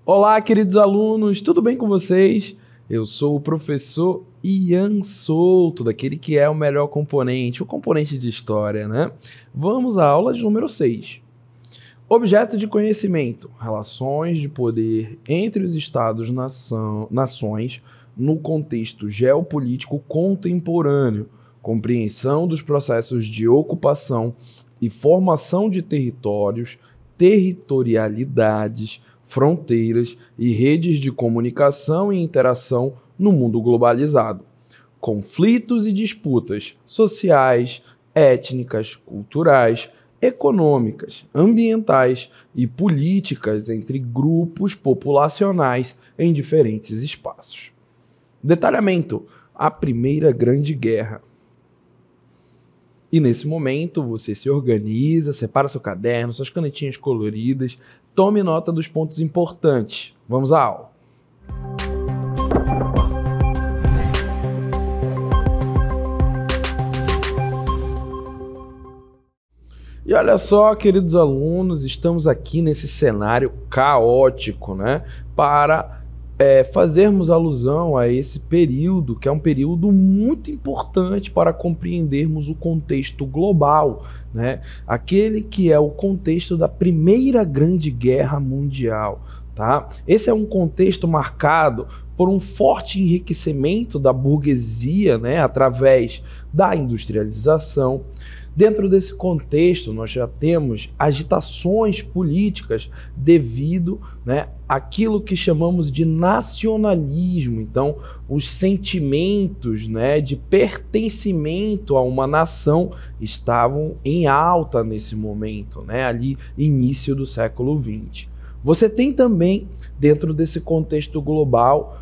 Olá, queridos alunos, tudo bem com vocês? Eu sou o professor Ian Souto, daquele que é o melhor componente, o componente de história, né? Vamos à aula de número 6. Objeto de conhecimento, relações de poder entre os estados-nações no contexto geopolítico contemporâneo, compreensão dos processos de ocupação e formação de territórios, territorialidades, fronteiras e redes de comunicação e interação no mundo globalizado. Conflitos e disputas sociais, étnicas, culturais, econômicas, ambientais e políticas entre grupos populacionais em diferentes espaços. Detalhamento: a Primeira Grande Guerra. E nesse momento você se organiza, separa seu caderno, suas canetinhas coloridas, tome nota dos pontos importantes. Vamos à aula. E olha só, queridos alunos, estamos aqui nesse cenário caótico, né? Para fazermos alusão a esse período, que é um período muito importante para compreendermos o contexto global, né? Aquele que é o contexto da Primeira Grande Guerra Mundial, tá? Esse é um contexto marcado por um forte enriquecimento da burguesia, né? Através da industrialização. Dentro desse contexto, nós já temos agitações políticas devido, né, àquilo que chamamos de nacionalismo. Então, os sentimentos, né, de pertencimento a uma nação estavam em alta nesse momento, né, ali início do século XX. Você tem também, dentro desse contexto global,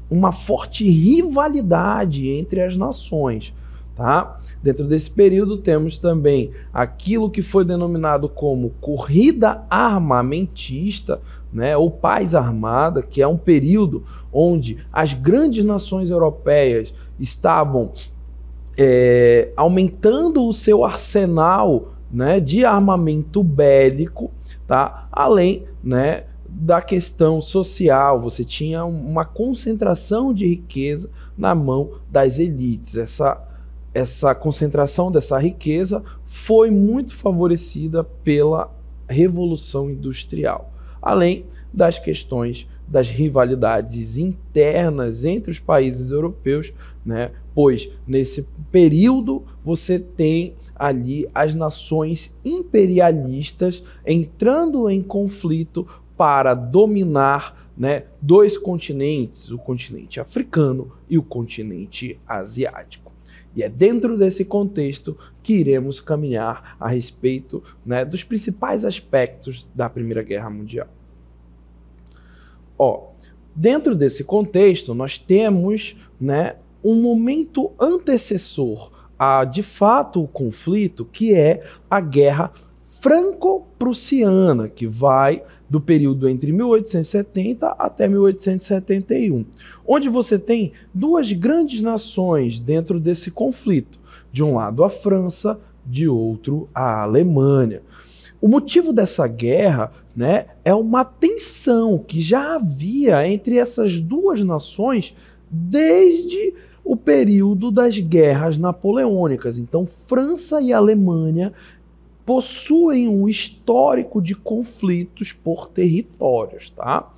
uma forte rivalidade entre as nações. Tá? Dentro desse período temos também aquilo que foi denominado como corrida armamentista, né, ou paz armada, que é um período onde as grandes nações europeias estavam aumentando o seu arsenal, né, de armamento bélico, tá? Além, né, da questão social. Você tinha uma concentração de riqueza na mão das elites. Essa concentração dessa riqueza foi muito favorecida pela Revolução Industrial, além das questões das rivalidades internas entre os países europeus, né? Pois nesse período você tem ali as nações imperialistas entrando em conflito para dominar, né, dois continentes, o continente africano e o continente asiático. E é dentro desse contexto que iremos caminhar a respeito, né, dos principais aspectos da Primeira Guerra Mundial. Dentro desse contexto, nós temos, né, um momento antecessor a, de fato, o conflito, que é a Guerra Franco-Prussiana, que vai do período entre 1870 até 1871, onde você tem duas grandes nações dentro desse conflito. De um lado a França, de outro a Alemanha. O motivo dessa guerra, né, é uma tensão que já havia entre essas duas nações desde o período das guerras napoleônicas. Então, França e Alemanha possuem um histórico de conflitos por territórios, tá?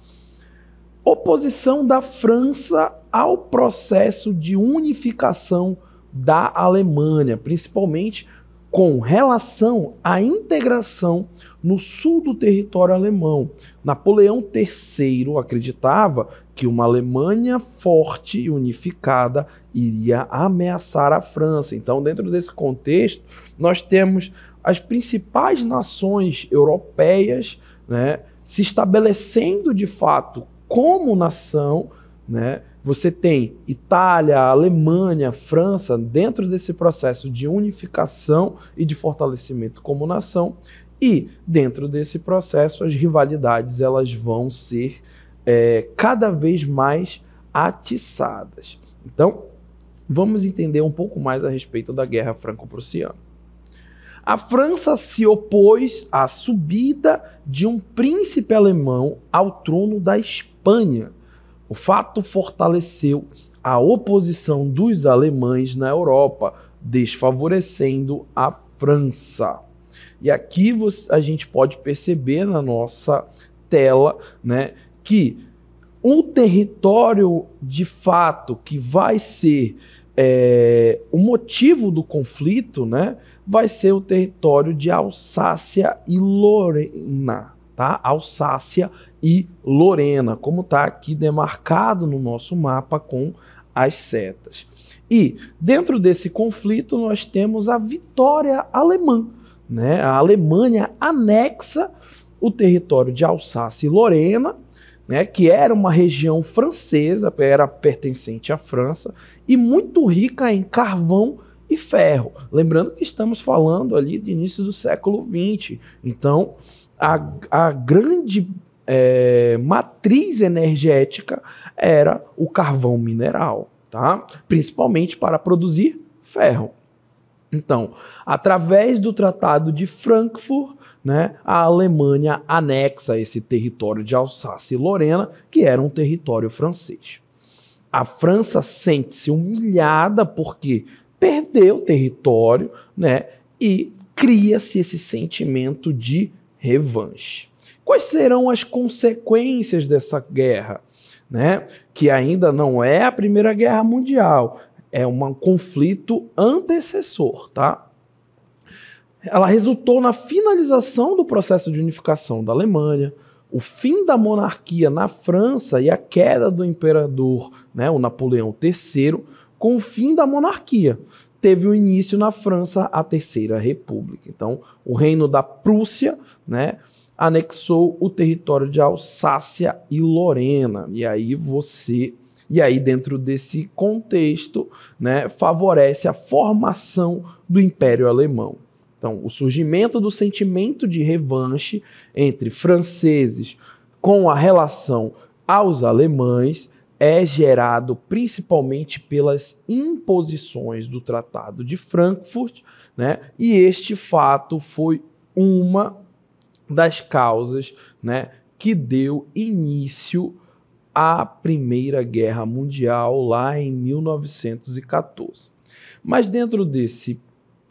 Oposição da França ao processo de unificação da Alemanha, principalmente com relação à integração no sul do território alemão. Napoleão III acreditava que uma Alemanha forte e unificada iria ameaçar a França. Então, dentro desse contexto, nós temos as principais nações europeias, né, se estabelecendo de fato como nação, né? Você tem Itália, Alemanha, França dentro desse processo de unificação e de fortalecimento como nação, e dentro desse processo as rivalidades elas vão ser cada vez mais atiçadas. Então, vamos entender um pouco mais a respeito da Guerra Franco-Prussiana. A França se opôs à subida de um príncipe alemão ao trono da Espanha. O fato fortaleceu a oposição dos alemães na Europa, desfavorecendo a França. E aqui a gente pode perceber na nossa tela, né, que o território de fato que vai ser o motivo do conflito, né, vai ser o território de Alsácia e Lorena, tá? Alsácia e Lorena, como está aqui demarcado no nosso mapa com as setas. E dentro desse conflito nós temos a vitória alemã, né? A Alemanha anexa o território de Alsácia e Lorena, né, que era uma região francesa, era pertencente à França, e muito rica em carvão e ferro. Lembrando que estamos falando ali de início do século XX. Então, a grande matriz energética era o carvão mineral, tá? Principalmente para produzir ferro. Então, através do Tratado de Frankfurt, né, a Alemanha anexa esse território de Alsácia e Lorena, que era um território francês. A França sente-se humilhada porque perdeu território, né, e cria-se esse sentimento de revanche. Quais serão as consequências dessa guerra? Né, que ainda não é a Primeira Guerra Mundial, é um conflito antecessor, tá? Ela resultou na finalização do processo de unificação da Alemanha, o fim da monarquia na França e a queda do imperador, né, o Napoleão III, com o fim da monarquia. Teve o início na França a Terceira República. Então, o reino da Prússia, né, anexou o território de Alsácia e Lorena. E aí dentro desse contexto, né, favorece a formação do Império Alemão. Então, o surgimento do sentimento de revanche entre franceses com a relação aos alemães é gerado principalmente pelas imposições do Tratado de Frankfurt, né? E este fato foi uma das causas, né, que deu início à Primeira Guerra Mundial lá em 1914. Mas dentro desse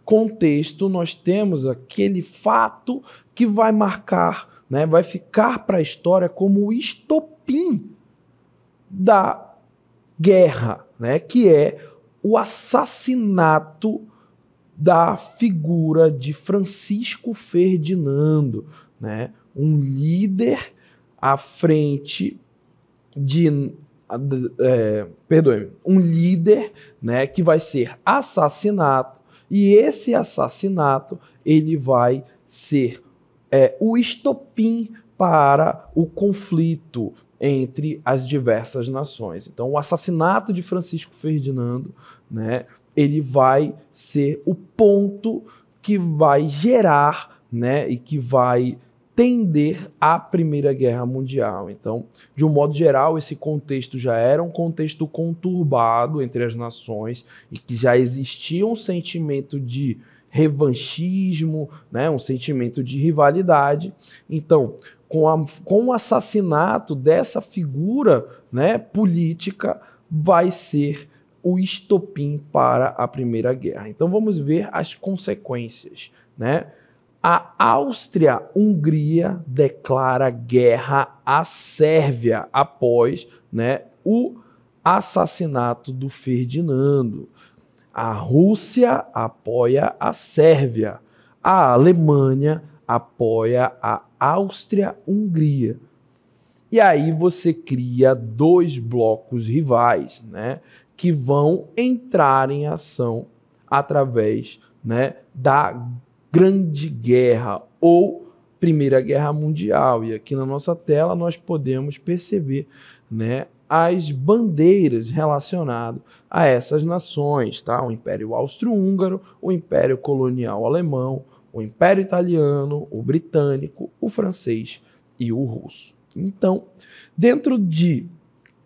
contexto, nós temos aquele fato que vai marcar, né, vai ficar para a história como o estopim da guerra, né, que é o assassinato da figura de Francisco Ferdinando, né, um líder à frente um líder, né, que vai ser assassinado. E esse assassinato ele vai ser o estopim para o conflito entre as diversas nações. Então, o assassinato de Francisco Ferdinando, né, ele vai ser o ponto que vai gerar, né, e que vai tender à Primeira Guerra Mundial. Então, de um modo geral, esse contexto já era um contexto conturbado entre as nações e que já existia um sentimento de revanchismo, né, um sentimento de rivalidade. Então, com o assassinato dessa figura, né, política, vai ser o estopim para a Primeira Guerra. Então, vamos ver as consequências, né? A Áustria-Hungria declara guerra à Sérvia após, né, o assassinato do Ferdinando. A Rússia apoia a Sérvia. A Alemanha apoia a Áustria-Hungria. E aí você cria dois blocos rivais, né, que vão entrar em ação através, né, da Grande Guerra ou Primeira Guerra Mundial. E aqui na nossa tela nós podemos perceber, né, as bandeiras relacionadas a essas nações, tá? O Império Austro-Húngaro, o Império Colonial Alemão, o Império Italiano, o Britânico, o Francês e o Russo. Então, dentro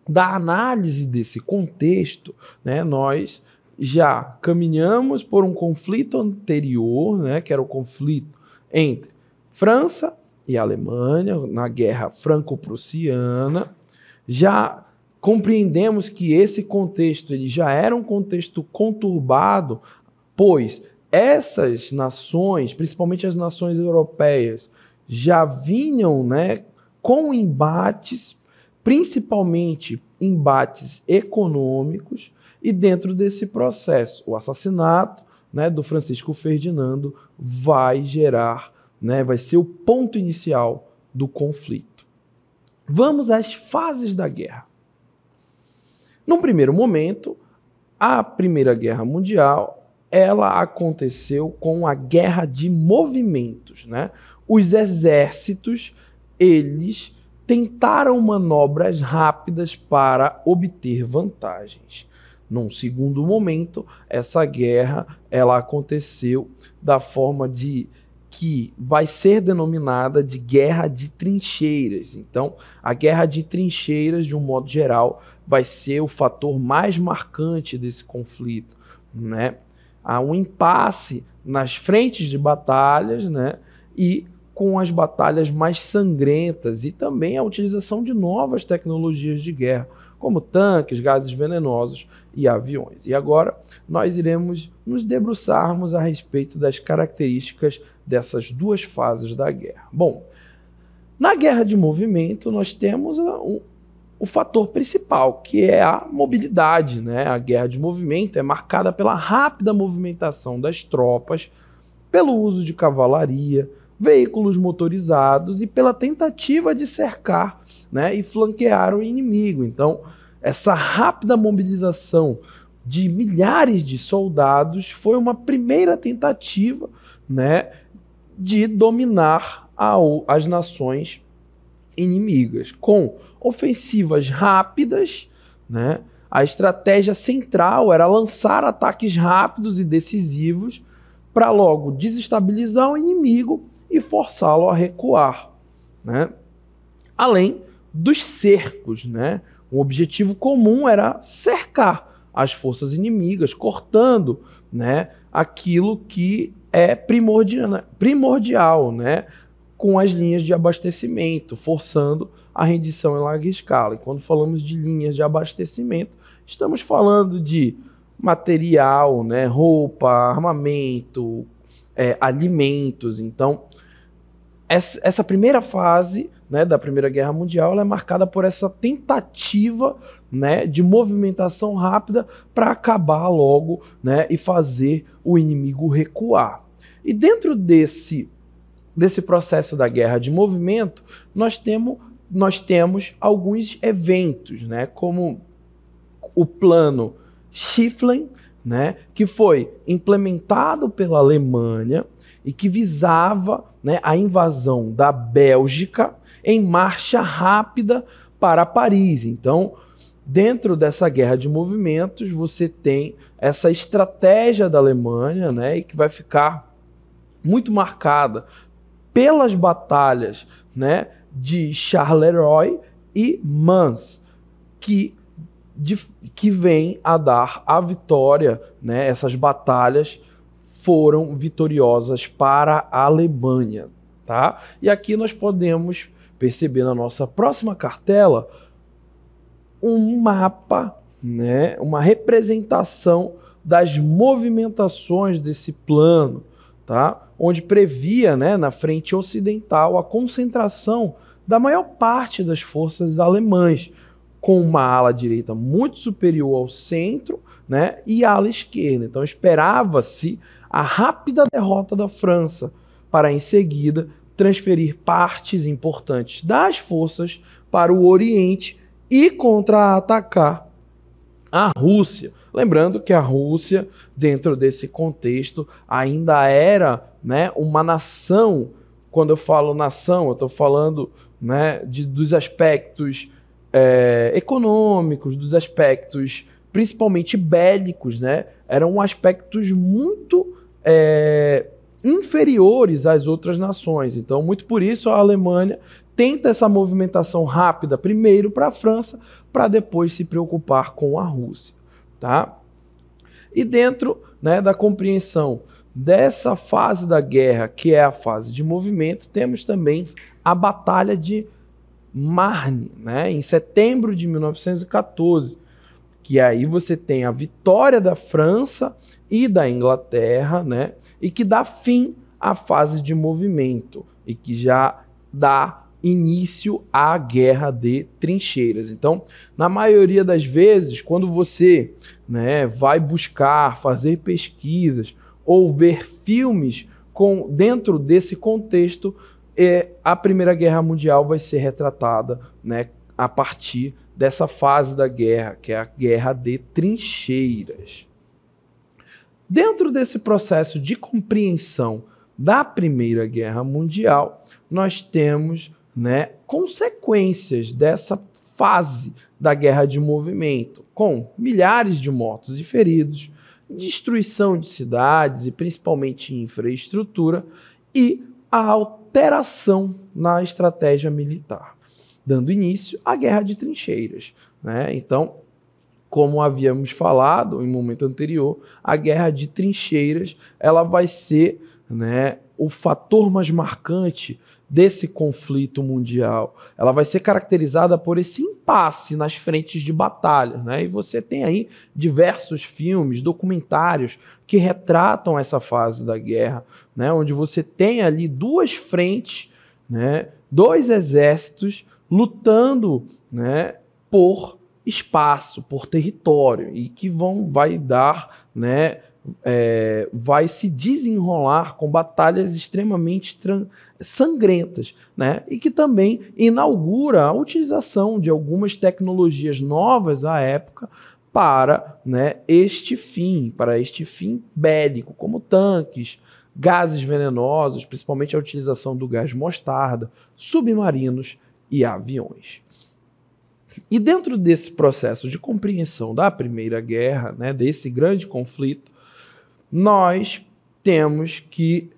da análise desse contexto, né, nós já caminhamos por um conflito anterior, né, que era o conflito entre França e Alemanha, na Guerra Franco-Prussiana. Já compreendemos que esse contexto ele já era um contexto conturbado, pois essas nações, principalmente as nações europeias, já vinham, né, com embates, principalmente embates econômicos, e dentro desse processo, o assassinato, né, do Francisco Ferdinando vai gerar, né, vai ser o ponto inicial do conflito. Vamos às fases da guerra. Num primeiro momento, a Primeira Guerra Mundial, ela aconteceu com a guerra de movimentos, né? Os exércitos, eles tentaram manobras rápidas para obter vantagens. Num segundo momento, essa guerra ela aconteceu da forma que vai ser denominada de guerra de trincheiras. Então, a guerra de trincheiras, de um modo geral, vai ser o fator mais marcante desse conflito, né? Há um impasse nas frentes de batalhas, né? E com as batalhas mais sangrentas e também a utilização de novas tecnologias de guerra, como tanques, gases venenosos e aviões. E agora nós iremos nos debruçarmos a respeito das características dessas duas fases da guerra. Bom, na guerra de movimento nós temos o fator principal, que é a mobilidade, né? A guerra de movimento é marcada pela rápida movimentação das tropas, pelo uso de cavalaria, veículos motorizados e pela tentativa de cercar, né, e flanquear o inimigo. Então, essa rápida mobilização de milhares de soldados foi uma primeira tentativa, né, de dominar as nações inimigas, com ofensivas rápidas, né? A estratégia central era lançar ataques rápidos e decisivos para logo desestabilizar o inimigo e forçá-lo a recuar, né? Além dos cercos, né? O objetivo comum era cercar as forças inimigas, cortando, né, aquilo que é primordial, né, com as linhas de abastecimento, forçando a rendição em larga escala. E quando falamos de linhas de abastecimento, estamos falando de material, né, roupa, armamento, alimentos. Então, essa primeira fase, né, da Primeira Guerra Mundial, ela é marcada por essa tentativa, né, de movimentação rápida para acabar logo, né, e fazer o inimigo recuar. E dentro desse processo da guerra de movimento, nós temos alguns eventos, né, como o plano Schieffelin, né, que foi implementado pela Alemanha e que visava, né, a invasão da Bélgica em marcha rápida para Paris. Então, dentro dessa guerra de movimentos, você tem essa estratégia da Alemanha, né, e que vai ficar muito marcada pelas batalhas, né, de Charleroi e Mons, que vem a dar a vitória, né? Essas batalhas foram vitoriosas para a Alemanha, tá? E aqui nós podemos perceber na nossa próxima cartela um mapa, né? Uma representação das movimentações desse plano, tá? Onde previa, né, na frente ocidental a concentração da maior parte das forças alemãs, com uma ala direita muito superior ao centro, né, e a ala esquerda. Então esperava-se a rápida derrota da França para, em seguida, transferir partes importantes das forças para o Oriente e contra-atacar a Rússia. Lembrando que a Rússia, dentro desse contexto, ainda era, né, uma nação. Quando eu falo nação, eu estou falando, né, dos aspectos econômicos, dos aspectos principalmente bélicos, né? Eram aspectos muito inferiores às outras nações. Então, muito por isso, a Alemanha tenta essa movimentação rápida primeiro para a França, para depois se preocupar com a Rússia, tá? E dentro, né, da compreensão dessa fase da guerra, que é a fase de movimento, temos também a Batalha de Marne, né, em setembro de 1914, que aí você tem a vitória da França e da Inglaterra, né, e que dá fim à fase de movimento e que já dá início à guerra de trincheiras. Então, na maioria das vezes, quando você, né, vai buscar fazer pesquisas ou ver filmes dentro desse contexto, a Primeira Guerra Mundial vai ser retratada, né, a partir dessa fase da guerra, que é a guerra de trincheiras. Dentro desse processo de compreensão da Primeira Guerra Mundial, nós temos, né, consequências dessa fase da guerra de movimento, com milhares de mortos e feridos, destruição de cidades e principalmente infraestrutura e a alteração na estratégia militar, dando início à guerra de trincheiras, né? Então, como havíamos falado em momento anterior, a guerra de trincheiras ela vai ser, né, o fator mais marcante desse conflito mundial. Ela vai ser caracterizada por esse impasse nas frentes de batalha, né? E você tem aí diversos filmes, documentários que retratam essa fase da guerra, né? Onde você tem ali duas frentes, né? Dois exércitos lutando, né, por espaço, por território, e que vai dar, né, vai se desenrolar com batalhas extremamente sangrentas, né? E que também inaugura a utilização de algumas tecnologias novas à época para, né, este fim bélico, como tanques, gases venenosos, principalmente a utilização do gás mostarda, submarinos e aviões. E dentro desse processo de compreensão da Primeira Guerra, né, desse grande conflito, nós temos que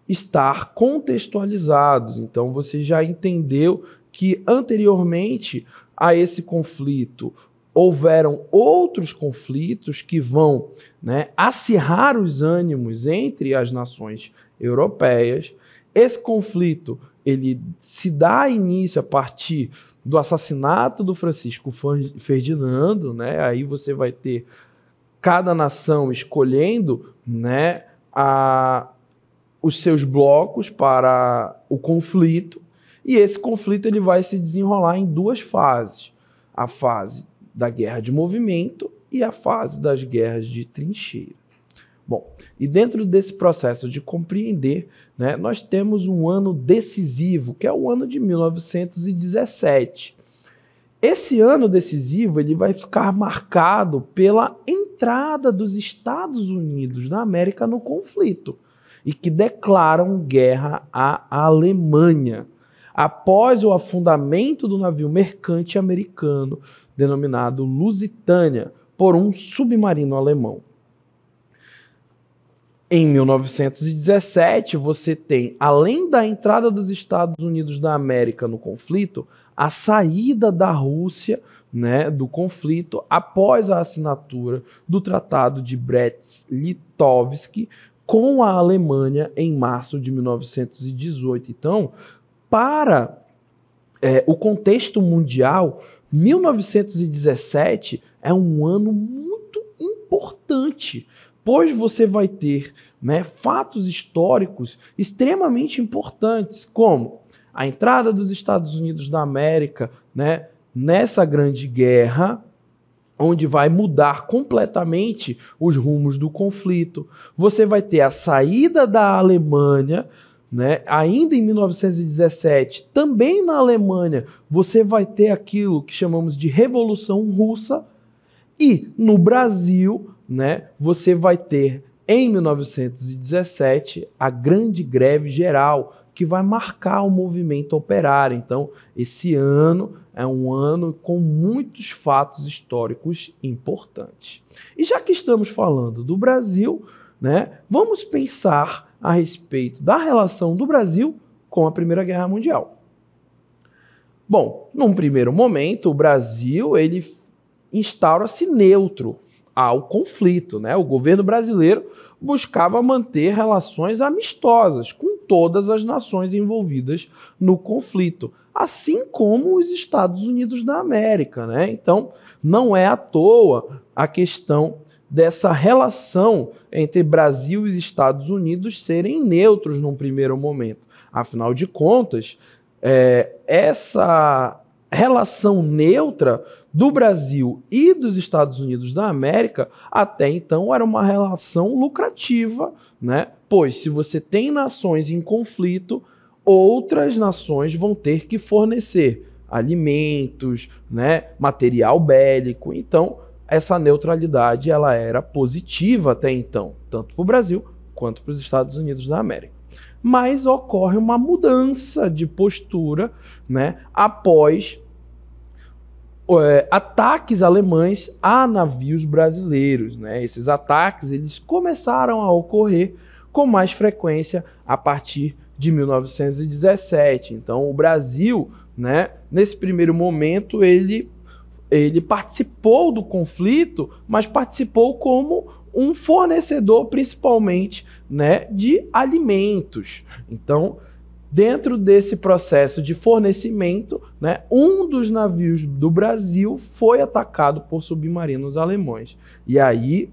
estar contextualizados. Então você já entendeu que anteriormente a esse conflito houveram outros conflitos que vão, né, acirrar os ânimos entre as nações europeias. Esse conflito ele se dá início a partir do assassinato do Francisco Ferdinando, né? Aí você vai ter cada nação escolhendo, né, os seus blocos para o conflito, e esse conflito ele vai se desenrolar em duas fases: a fase da guerra de movimento e a fase das guerras de trincheira. Bom, e dentro desse processo de compreender, né, nós temos um ano decisivo, que é o ano de 1917. Esse ano decisivo ele vai ficar marcado pela entrada dos Estados Unidos da América no conflito e que declaram guerra à Alemanha após o afundamento do navio mercante americano denominado Lusitânia por um submarino alemão. Em 1917, você tem, além da entrada dos Estados Unidos da América no conflito, a saída da Rússia, né, do conflito após a assinatura do Tratado de Brest-Litovsk com a Alemanha em março de 1918. Então, para o contexto mundial, 1917 é um ano muito importante, pois você vai ter, né, fatos históricos extremamente importantes, como a entrada dos Estados Unidos da América, né, nessa grande guerra, onde vai mudar completamente os rumos do conflito. Você vai ter a saída da Alemanha, né, ainda em 1917, também na Alemanha, você vai ter aquilo que chamamos de Revolução Russa, e no Brasil, né, você vai ter, em 1917, a Grande Greve Geral, que vai marcar o movimento operário. Então, esse ano é um ano com muitos fatos históricos importantes. E já que estamos falando do Brasil, né, vamos pensar a respeito da relação do Brasil com a Primeira Guerra Mundial. Bom, num primeiro momento, o Brasil ele instaura-se neutro ao conflito, né? O governo brasileiro buscava manter relações amistosas com todas as nações envolvidas no conflito, assim como os Estados Unidos da América, né? Então, não é à toa a questão dessa relação entre Brasil e Estados Unidos serem neutros num primeiro momento. Afinal de contas, essa relação neutra do Brasil e dos Estados Unidos da América até então era uma relação lucrativa, né? Pois se você tem nações em conflito, outras nações vão ter que fornecer alimentos, né, material bélico. Então, essa neutralidade ela era positiva até então, tanto para o Brasil quanto para os Estados Unidos da América. Mas ocorre uma mudança de postura, né, após ataques alemães a navios brasileiros, né? Esses ataques eles começaram a ocorrer com mais frequência a partir de 1917. Então, o Brasil, né, nesse primeiro momento, ele participou do conflito, mas participou como um fornecedor, principalmente, né, de alimentos. Então, dentro desse processo de fornecimento, né, um dos navios do Brasil foi atacado por submarinos alemães. E aí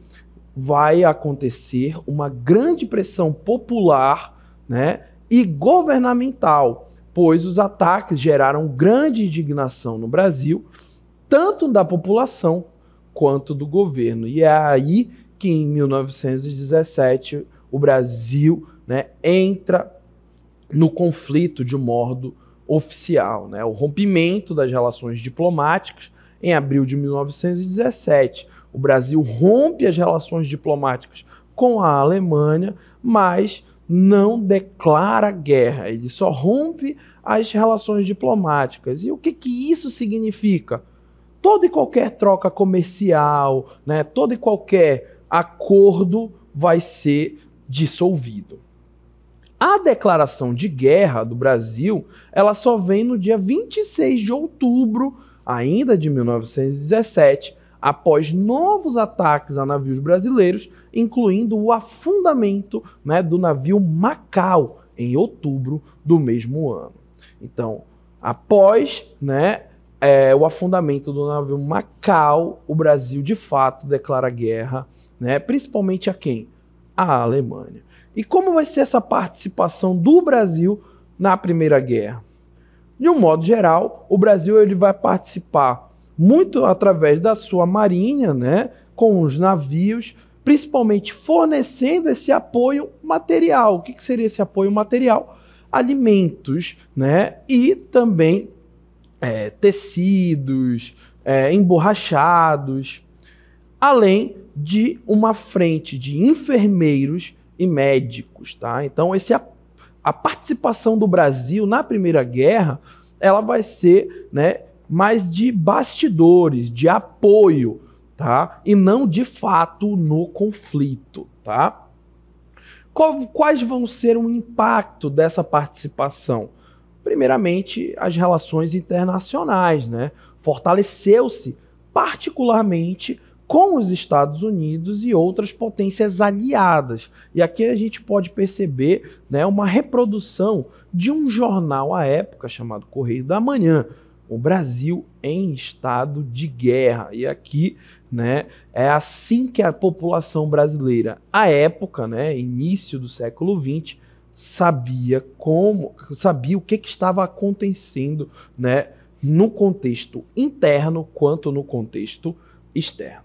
vai acontecer uma grande pressão popular, né, e governamental, pois os ataques geraram grande indignação no Brasil, tanto da população quanto do governo. E é aí que em 1917 o Brasil, né, entra no conflito de modo oficial, né? O rompimento das relações diplomáticas em abril de 1917. O Brasil rompe as relações diplomáticas com a Alemanha, mas não declara guerra. Ele só rompe as relações diplomáticas. E o que isso significa? Toda e qualquer troca comercial, né, todo e qualquer acordo vai ser dissolvido. A declaração de guerra do Brasil, ela só vem no dia 26 de outubro, ainda de 1917, após novos ataques a navios brasileiros, incluindo o afundamento, né, do navio Macau, em outubro do mesmo ano. Então, após, né, o afundamento do navio Macau, o Brasil de fato declara guerra, né, principalmente a quem? A Alemanha. E como vai ser essa participação do Brasil na Primeira Guerra? De um modo geral, o Brasil ele vai participar muito através da sua marinha, né, com os navios, principalmente fornecendo esse apoio material. O que seria esse apoio material? Alimentos, né, e também tecidos, emborrachados, além de uma frente de enfermeiros e médicos, tá? Então, a participação do Brasil na Primeira Guerra, ela vai ser, né, mais de bastidores, de apoio, tá? E não de fato no conflito, tá? Quais vão ser o impacto dessa participação? Primeiramente, as relações internacionais, né? Fortaleceu-se particularmente com os Estados Unidos e outras potências aliadas. E aqui a gente pode perceber, né, uma reprodução de um jornal à época chamado Correio da Manhã, o Brasil em estado de guerra. E aqui, né, é assim que a população brasileira, à época, né, início do século XX, sabia o que estava acontecendo, né, no contexto interno quanto no contexto externo.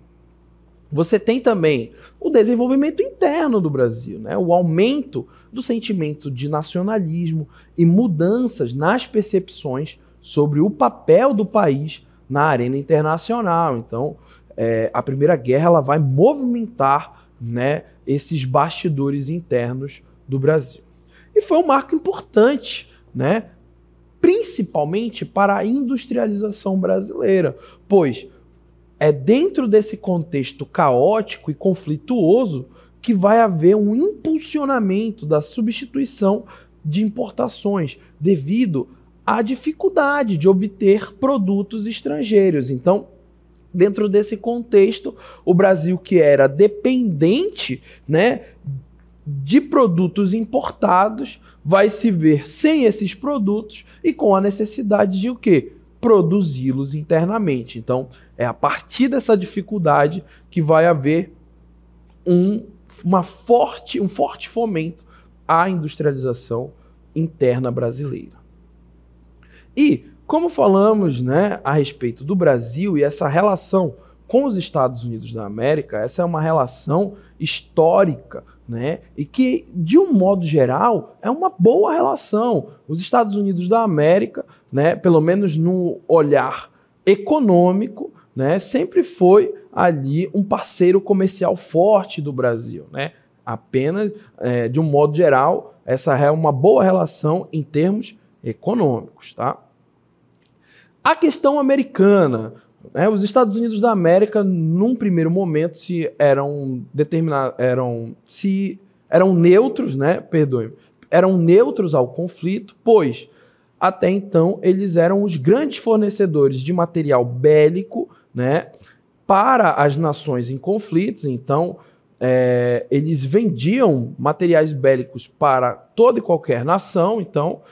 Você tem também o desenvolvimento interno do Brasil, né? O aumento do sentimento de nacionalismo e mudanças nas percepções sobre o papel do país na arena internacional. Então, a Primeira Guerra ela vai movimentar, né, esses bastidores internos do Brasil. E foi um marco importante, né, principalmente para a industrialização brasileira, pois é dentro desse contexto caótico e conflituoso que vai haver um impulsionamento da substituição de importações devido à dificuldade de obter produtos estrangeiros. Então, Dentro desse contexto, o Brasil, que era dependente, né, de produtos importados, vai se ver sem esses produtos e com a necessidade de o quê? Produzi-los internamente. Então, é a partir dessa dificuldade que vai haver um forte fomento à industrialização interna brasileira. E, como falamos, né, a respeito do Brasil e essa relação com os Estados Unidos da América, essa é uma relação histórica, né, e que, de um modo geral, é uma boa relação. Os Estados Unidos da América, né, pelo menos no olhar econômico, né, sempre foi ali um parceiro comercial forte do Brasil, né? Apenas, de um modo geral, essa é uma boa relação em termos econômicos, tá? A questão americana, né? Os Estados Unidos da América, num primeiro momento, eram neutros, né? Perdoe, eram neutros ao conflito, pois até então eles eram os grandes fornecedores de material bélico, né, para as nações em conflitos. Então, eles vendiam materiais bélicos para toda e qualquer nação. Então,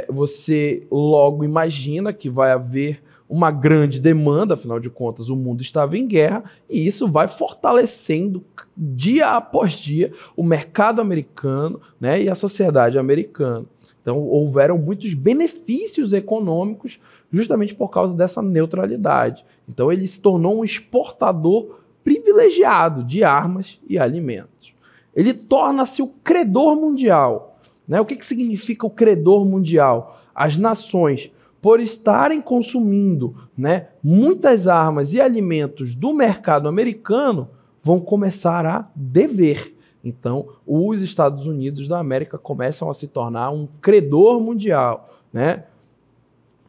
você logo imagina que vai haver uma grande demanda, afinal de contas o mundo estava em guerra, e isso vai fortalecendo dia após dia o mercado americano, né, e a sociedade americana. Então, houveram muitos benefícios econômicos justamente por causa dessa neutralidade. Então, ele se tornou um exportador privilegiado de armas e alimentos. Ele torna-se o credor mundial, né? O que significa o credor mundial? As nações, por estarem consumindo, né, muitas armas e alimentos do mercado americano, vão começar a dever. Então, os Estados Unidos da América começam a se tornar um credor mundial, né?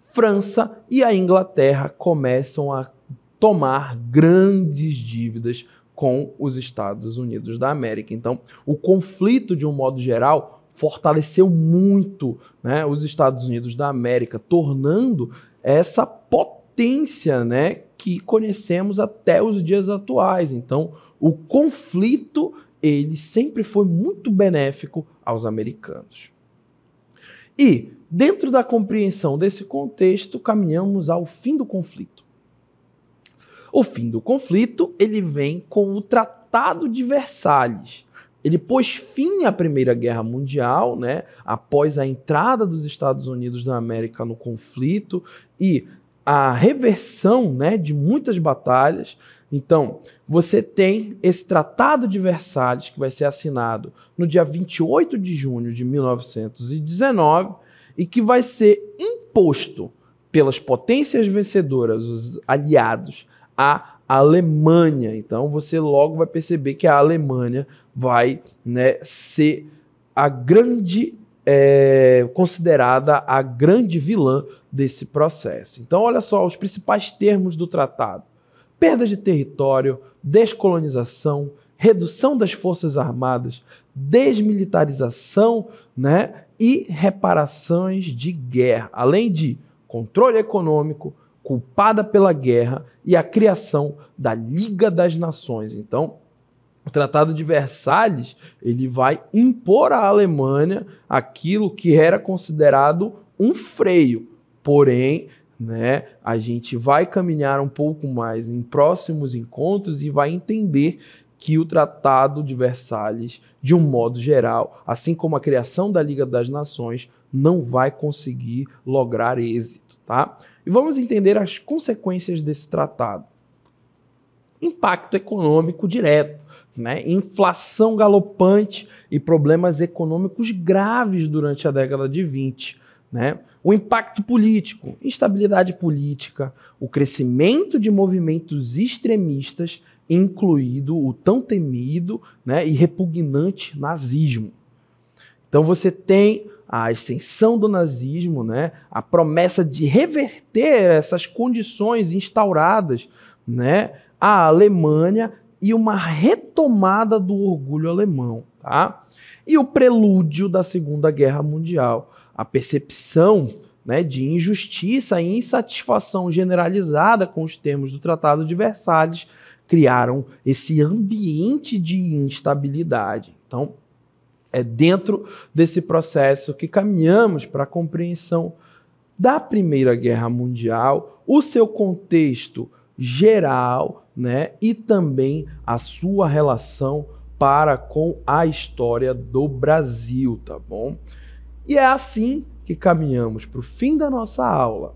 França e a Inglaterra começam a tomar grandes dívidas com os Estados Unidos da América. Então, o conflito, de um modo geral, fortaleceu muito, né, os Estados Unidos da América, tornando essa potência, né, que conhecemos até os dias atuais. Então, o conflito, ele sempre foi muito benéfico aos americanos. E, dentro da compreensão desse contexto, caminhamos ao fim do conflito. O fim do conflito, ele vem com o Tratado de Versalhes. Ele pôs fim à Primeira Guerra Mundial, né, após a entrada dos Estados Unidos da América no conflito e a reversão, né, de muitas batalhas. Então, você tem esse Tratado de Versalhes, que vai ser assinado no dia 28 de junho de 1919 e que vai ser imposto pelas potências vencedoras, os aliados, à Alemanha. Então, você logo vai perceber que a Alemanha vai, né, ser a grande, considerada a grande vilã desse processo. Então, olha só os principais termos do tratado: perda de território, descolonização, redução das forças armadas, desmilitarização, né, e reparações de guerra, além de controle econômico, culpada pela guerra e a criação da Liga das Nações. Então, o Tratado de Versalhes, ele vai impor à Alemanha aquilo que era considerado um freio. Porém, né, a gente vai caminhar um pouco mais em próximos encontros e vai entender que o Tratado de Versalhes, de um modo geral, assim como a criação da Liga das Nações, não vai conseguir lograr êxito, tá? E vamos entender as consequências desse tratado. Impacto econômico direto, né? Inflação galopante e problemas econômicos graves durante a década de 20. Né? O impacto político, instabilidade política, o crescimento de movimentos extremistas, incluído o tão temido, né, e repugnante nazismo. Então você tem a ascensão do nazismo, né, a promessa de reverter essas condições instauradas, né, à Alemanha e uma retomada do orgulho alemão. Tá? E o prelúdio da Segunda Guerra Mundial. A percepção, né, de injustiça e insatisfação generalizada com os termos do Tratado de Versalhes, criaram esse ambiente de instabilidade. Então, é dentro desse processo que caminhamos para a compreensão da Primeira Guerra Mundial, o seu contexto geral, né, e também a sua relação para com a história do Brasil, tá bom? E é assim que caminhamos para o fim da nossa aula.